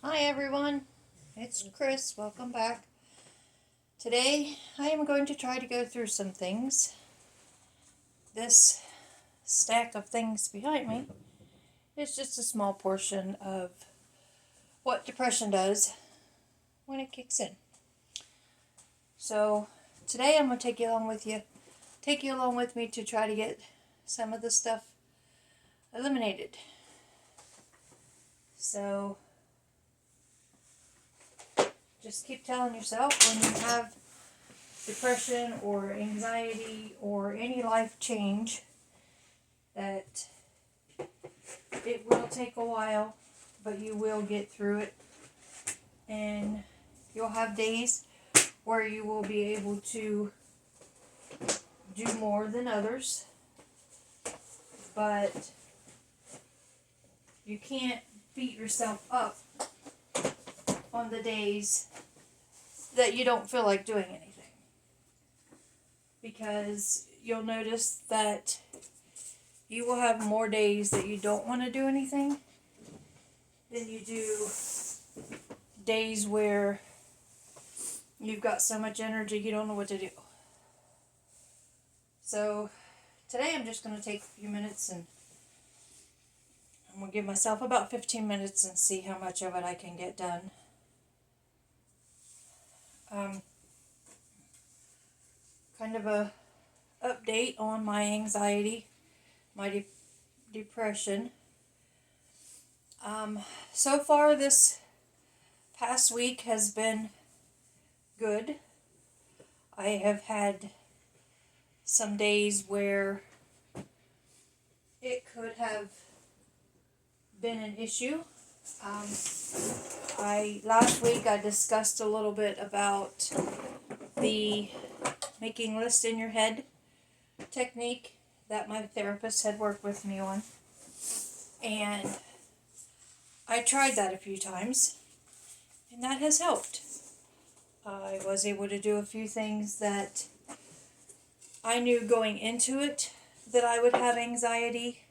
Hi everyone, it's Chris. Welcome back. Today I am going to try to go through some things. This stack of things behind me is just a small portion of what depression does when it kicks in. So today I'm going to take you along with me to try to get some of the stuff eliminated. So just keep telling yourself when you have depression or anxiety or any life change that it will take a while, but you will get through it, and you'll have days where you will be able to do more than others, but you can't beat yourself up on the days that you don't feel like doing anything, because you'll notice that you will have more days that you don't want to do anything than you do days where you've got so much energy you don't know what to do. So today I'm just going to take a few minutes and I'm going to give myself about 15 minutes and see how much of it I can get done. Kind of a update on my anxiety, my depression. So far this past week has been good. I have had some days where it could have been an issue. Last week I discussed a little bit about the making lists in your head technique that my therapist had worked with me on, and I tried that a few times and that has helped. I was able to do a few things that I knew going into it that I would have anxiety,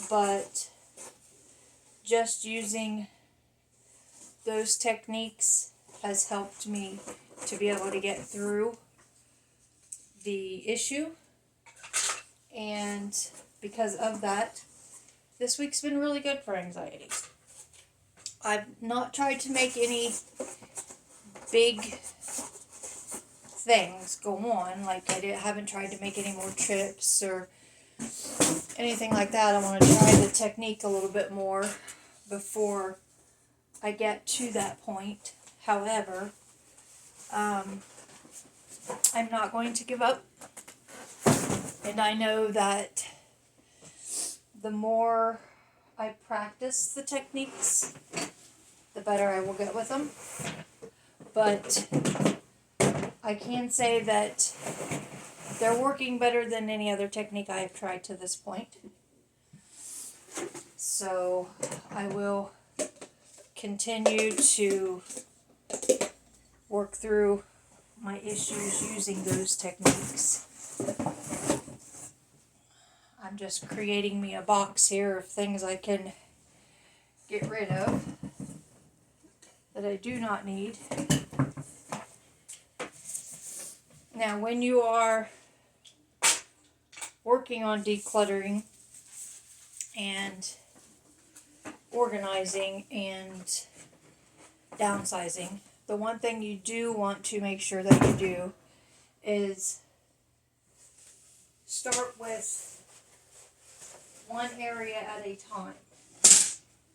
but just using those techniques has helped me to be able to get through the issue, and because of that, this week's been really good for anxiety. I've not tried to make any big things go on, like haven't tried to make any more trips or anything like that. I want to try the technique a little bit more before I get to that point. However, I'm not going to give up, and I know that the more I practice the techniques, the better I will get with them. But I can say that they're working better than any other technique I have tried to this point. So I will continue to work through my issues using those techniques. I'm just creating me a box here of things I can get rid of that I do not need. Now, when you are working on decluttering and organizing and downsizing, the one thing you do want to make sure that you do is start with one area at a time.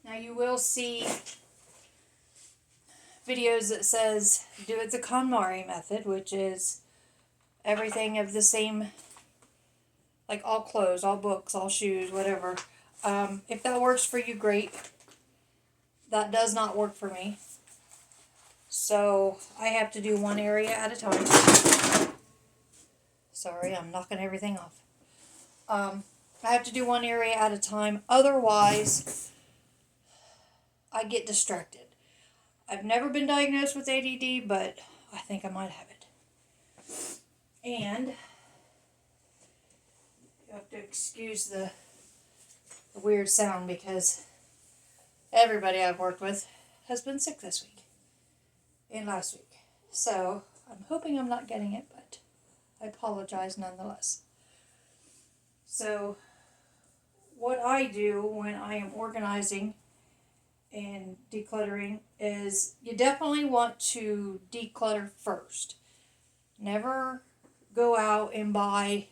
Now, you will see videos that says do it the KonMari method, which is everything of the same, like all clothes, all books, all shoes, whatever. If that works for you, great. That does not work for me. So I have to do one area at a time. Sorry, I'm knocking everything off. I have to do one area at a time. Otherwise, I get distracted. I've never been diagnosed with ADD, but I think I might have it. And you have to excuse the weird sound because everybody I've worked with has been sick this week and last week. So I'm hoping I'm not getting it, but I apologize nonetheless. So what I do when I am organizing and decluttering is you definitely want to declutter first. Never go out and buy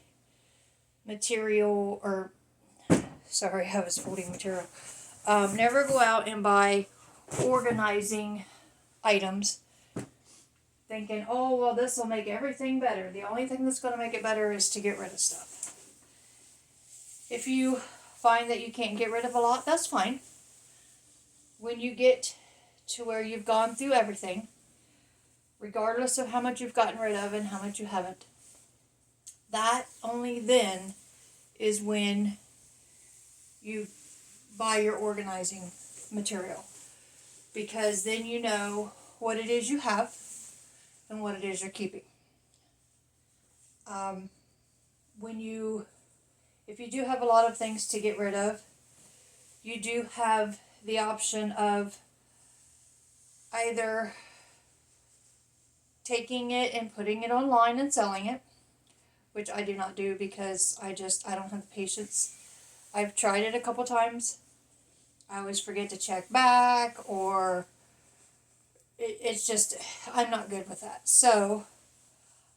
material or, sorry, I was folding material. Never go out and buy organizing items thinking, oh, well, this will make everything better. The only thing that's going to make it better is to get rid of stuff. If you find that you can't get rid of a lot, that's fine. When you get to where you've gone through everything, regardless of how much you've gotten rid of and how much you haven't, that only then is when you buy your organizing material. Because then you know what it is you have and what it is you're keeping. If you do have a lot of things to get rid of, you do have the option of either taking it and putting it online and selling it, which I do not do because I don't have the patience. I've tried it a couple times. I always forget to check back, or it's just, I'm not good with that. So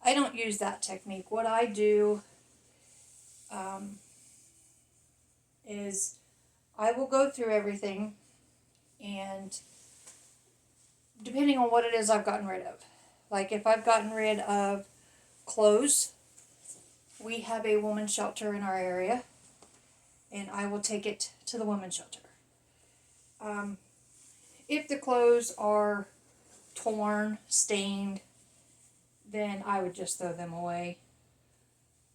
I don't use that technique. What I do is I will go through everything, and depending on what it is I've gotten rid of. Like if I've gotten rid of clothes, we have a women's shelter in our area, and I will take it to the women's shelter. If the clothes are torn, stained, then I would just throw them away.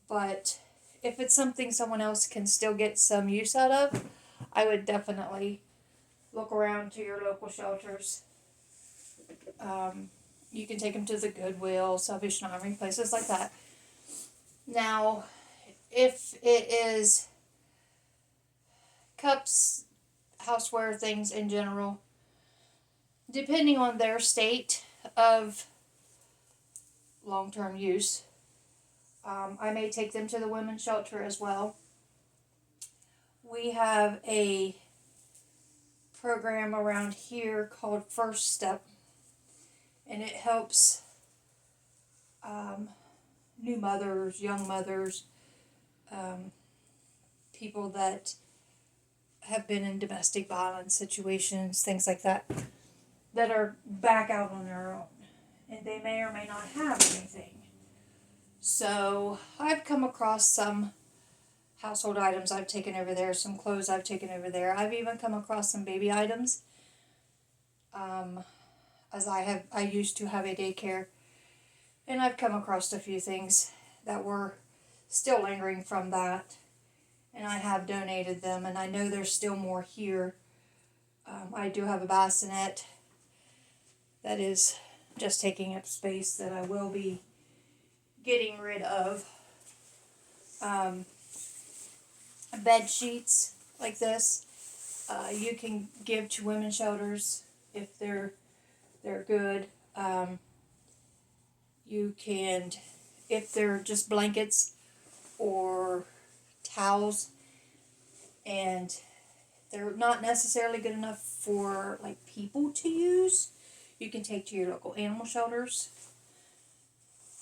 But if it's something someone else can still get some use out of, I would definitely look around to your local shelters. You can take them to the Goodwill, Salvation Army, places like that. Now, if it is cups, houseware, things in general, depending on their state of long-term use, I may take them to the women's shelter as well. We have a program around here called First Step, and it helps new mothers, young mothers, people that have been in domestic violence situations, things like that, that are back out on their own, and they may or may not have anything. So I've come across some household items I've taken over there, some clothes I've taken over there. I've even come across some baby items, as I used to have a daycare, and I've come across a few things that were still lingering from that, and I have donated them, and I know there's still more here. I do have a bassinet that is just taking up space that I will be getting rid of. Bed sheets like this, you can give to women's shelters if they're good. You can, if they're just blankets or towels and they're not necessarily good enough for like people to use, you can take to your local animal shelters,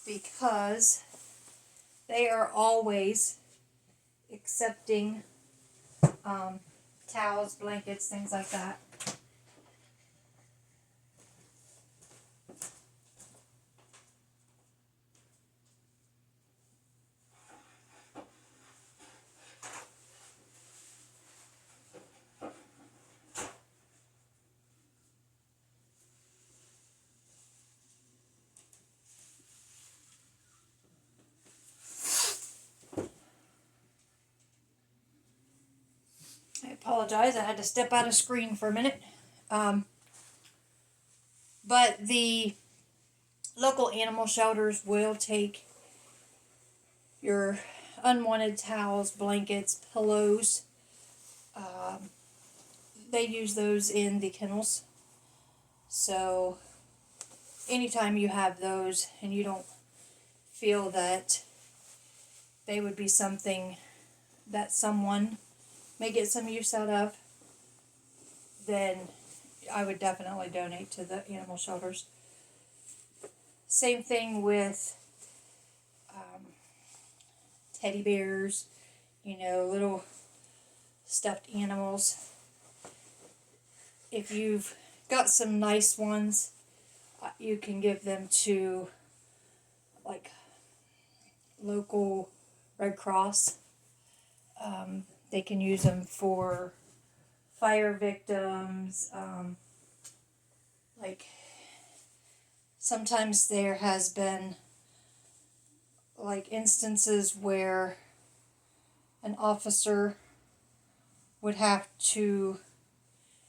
because they are always accepting towels, blankets, things like that. I apologize, I had to step out of screen for a minute. But the local animal shelters will take your unwanted towels, blankets, pillows. They use those in the kennels. So anytime you have those and you don't feel that they would be something that someone may get some use out of, then I would definitely donate to the animal shelters. Same thing with teddy bears, little stuffed animals. If you've got some nice ones, you can give them to like local Red Cross. They can use them for fire victims. Like sometimes there has been like instances where an officer would have to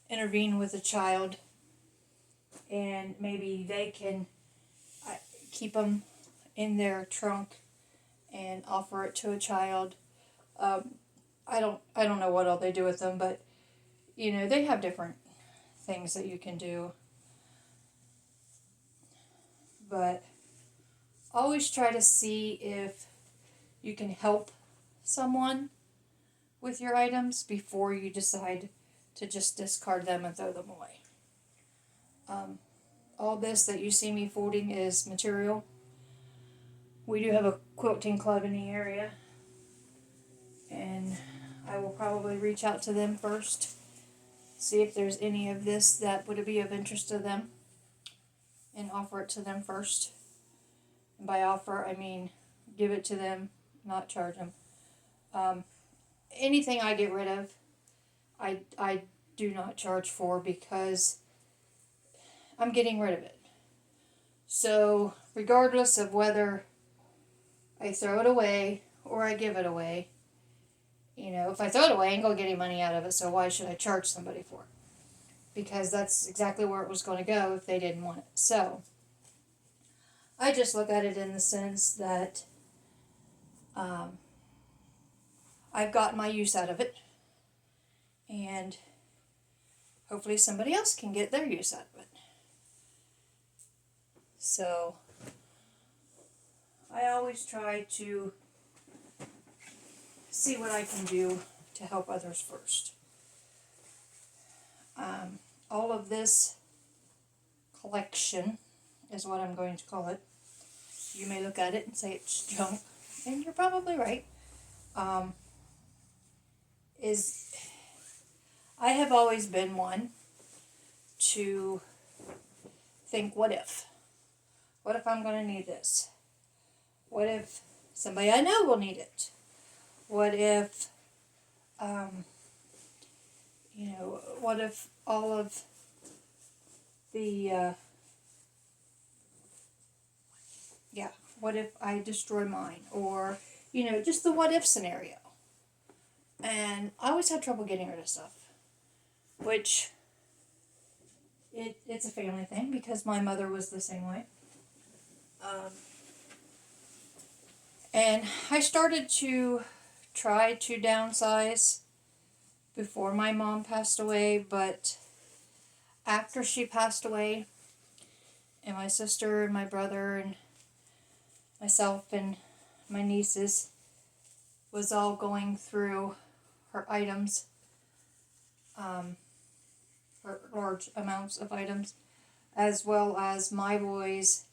intervene with a child, and maybe they can keep them in their trunk and offer it to a child. I don't know what all they do with them, but they have different things that you can do. But always try to see if you can help someone with your items before you decide to just discard them and throw them away. All this that you see me folding is material. We do have a quilting club in the area, and I will probably reach out to them first, see if there's any of this that would be of interest to them, and offer it to them first. And by offer, I mean give it to them, not charge them. Anything I get rid of, I do not charge for, because I'm getting rid of it. So regardless of whether I throw it away or I give it away, if I throw it away, I ain't going to get any money out of it, so why should I charge somebody for it? Because that's exactly where it was going to go if they didn't want it. So I just look at it in the sense that I've got my use out of it, and hopefully somebody else can get their use out of it. So I always try to see what I can do to help others first. All of this collection is what I'm going to call it. You may look at it and say it's junk, and you're probably right. I have always been one to think, what if? What if I'm going to need this? What if somebody I know will need it? What if, what if all of the, what if I destroy mine? Or, just the what if scenario. And I always had trouble getting rid of stuff, which it's a family thing, because my mother was the same way. And I started to try to downsize before my mom passed away, but after she passed away, and my sister and my brother and myself and my nieces was all going through her items, her large amounts of items, as well as my boys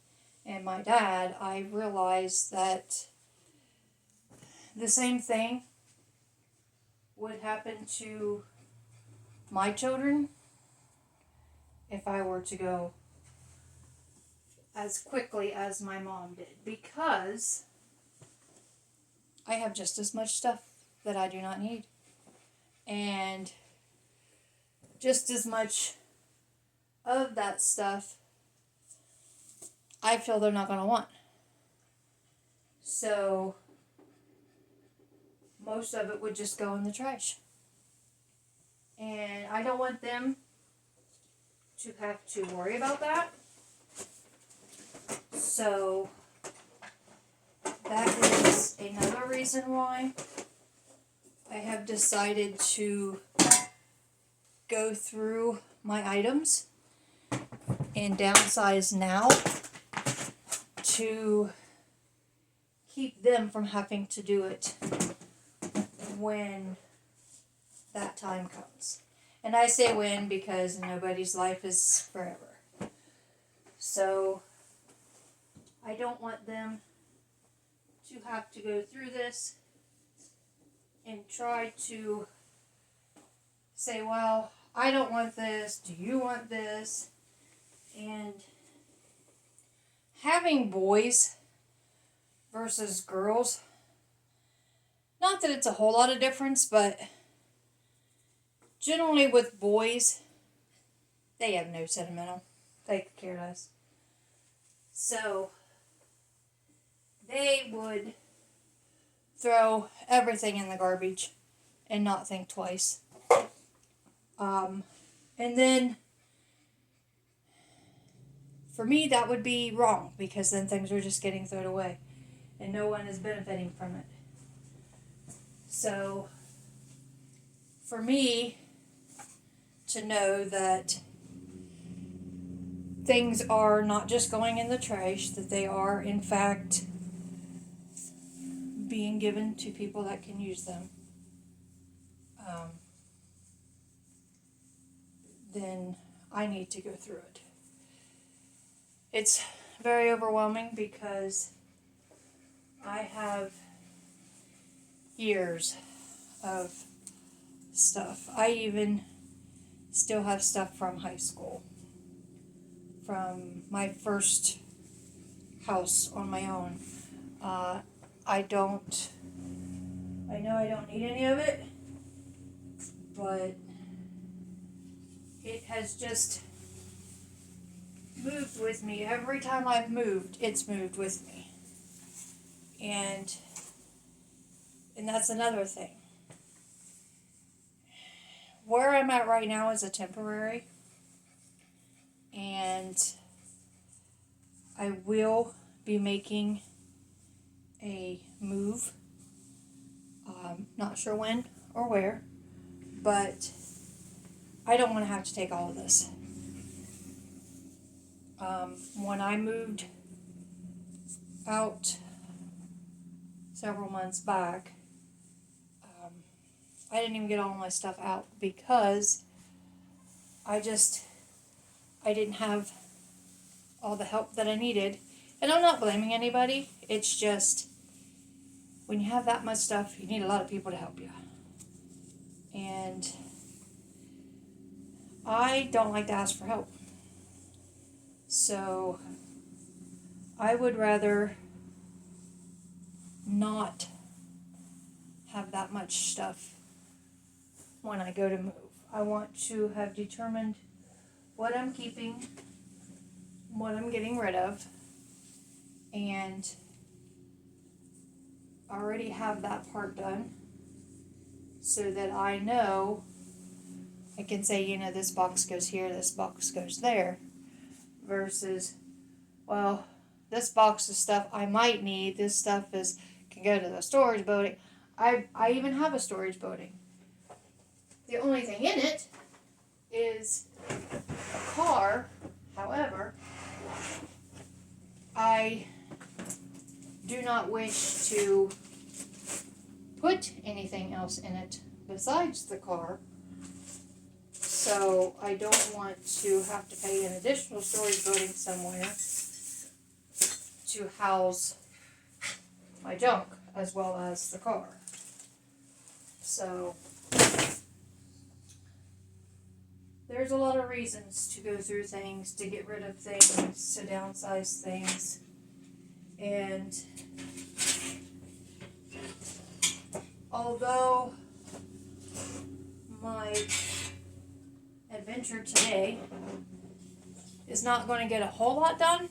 and my dad, I realized that the same thing would happen to my children if I were to go as quickly as my mom did, because I have just as much stuff that I do not need, and just as much of that stuff I feel they're not going to want. So most of it would just go in the trash. And I don't want them to have to worry about that. So that is another reason why I have decided to go through my items and downsize now to keep them from having to do it when that time comes. And I say when because nobody's life is forever. So I don't want them to have to go through this and try to say, well, I don't want this, do you want this? And having boys versus girls, not that it's a whole lot of difference, but generally with boys, they have no sentimental. They could care less. So they would throw everything in the garbage and not think twice. And then for me, that would be wrong because then things are just getting thrown away and no one is benefiting from it. So for me to know that things are not just going in the trash, that they are in fact being given to people that can use them, then I need to go through it. It's very overwhelming because I have years of stuff. I even still have stuff from high school, from my first house on my own. I know I don't need any of it, but it has just moved with me. Every time I've moved, it's moved with me. And that's another thing. Where I'm at right now is a temporary, and I will be making a move. Not sure when or where, but I don't want to have to take all of this. When I moved out several months back, I didn't even get all my stuff out because I didn't have all the help that I needed. And I'm not blaming anybody. It's just when you have that much stuff, you need a lot of people to help you. And I don't like to ask for help. So I would rather not have that much stuff when I go to move. I want to have determined what I'm keeping, what I'm getting rid of, and already have that part done so that I know I can say, this box goes here, this box goes there, versus, well, this box is stuff I might need, this stuff can go to the storage building. I even have a storage building. The only thing in it is a car. However, I do not wish to put anything else in it besides the car. So I don't want to have to pay an additional storage building somewhere to house my junk as well as the car. So there's a lot of reasons to go through things, to get rid of things, to downsize things. And although my adventure today is not going to get a whole lot done,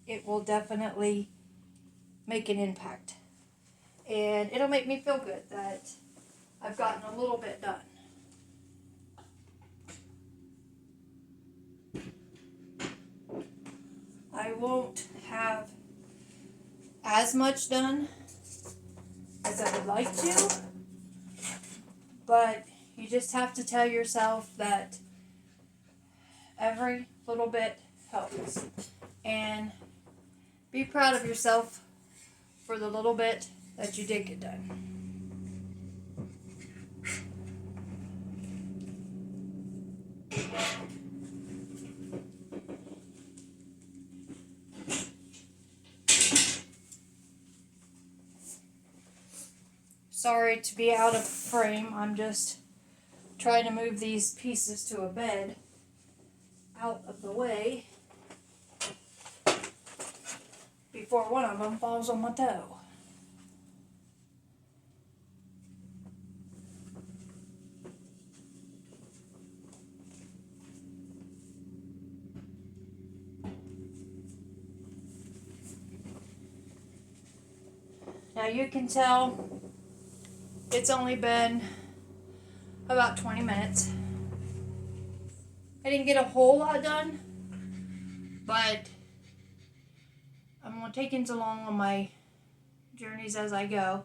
it will definitely make an impact. And it'll make me feel good that I've gotten a little bit done. I won't have as much done as I would like to, but you just have to tell yourself that Every little bit helps. And be proud of yourself for the little bit that you did get done. Sorry to be out of frame. I'm just trying to move these pieces to a bed out of the way before one of them falls on my toe. Now you can tell it's only been about 20 minutes. I didn't get a whole lot done, but I'm going to take things along on my journeys as I go.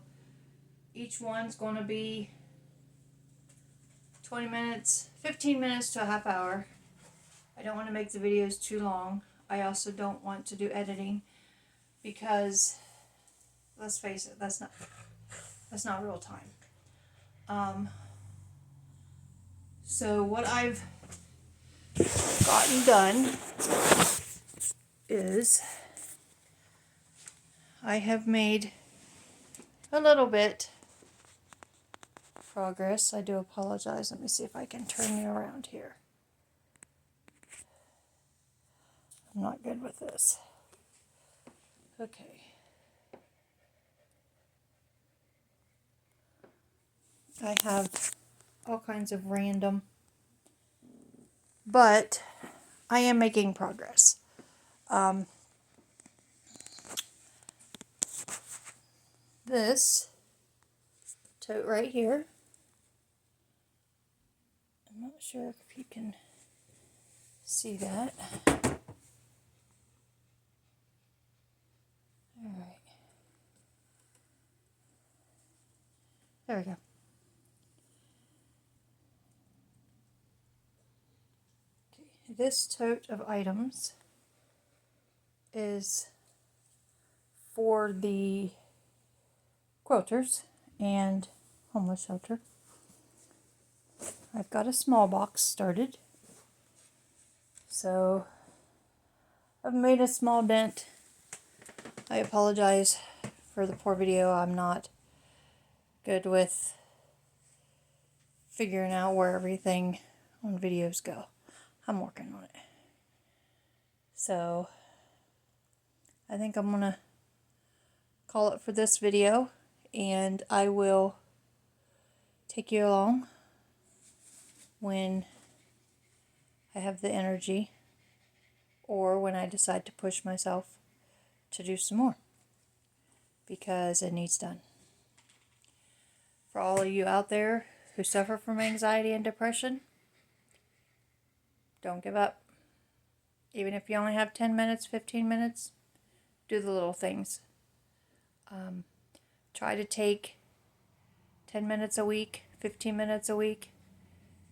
Each one's going to be 20 minutes, 15 minutes to a half hour. I don't want to make the videos too long. I also don't want to do editing because, let's face it, that's not real time. So what I've gotten done is I have made a little bit progress. I do apologize. Let me see if I can turn you around here. I'm not good with this. Okay. I have all kinds of random, but I am making progress. This tote right here, I'm not sure if you can see that. All right. There we go. Okay. This tote of items is for the quilters and homeless shelter. I've got a small box started, so I've made a small dent. I apologize for the poor video. I'm not good with figuring out where everything on videos go. I'm working on it. So I think I'm gonna call it for this video, and I will take you along when I have the energy or when I decide to push myself to do some more, because it needs done. For all of you out there who suffer from anxiety and depression, don't give up. Even if you only have 10 minutes, 15 minutes, do the little things. Try to take 10 minutes a week, 15 minutes a week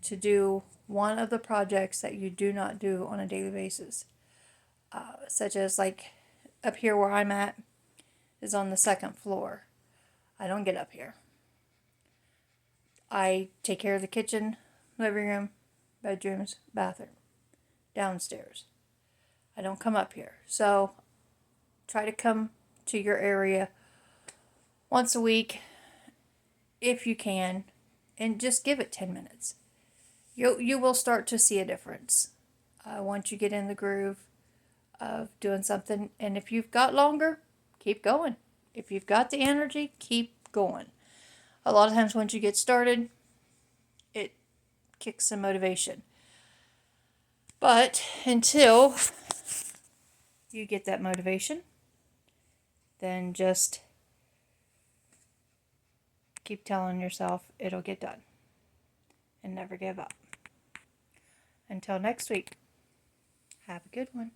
to do one of the projects that you do not do on a daily basis. Such as, like, up here where I'm at is on the 2nd floor. I don't get up here. I take care of the kitchen, living room, bedrooms, bathroom, downstairs. I don't come up here. So try to come to your area once a week if you can, and just give it 10 minutes. You will start to see a difference once you get in the groove of doing something. And if you've got longer, keep going. If you've got the energy, keep going. A lot of times once you get started, it kicks some motivation. But until you get that motivation, then just keep telling yourself it'll get done and never give up. Until next week, have a good one.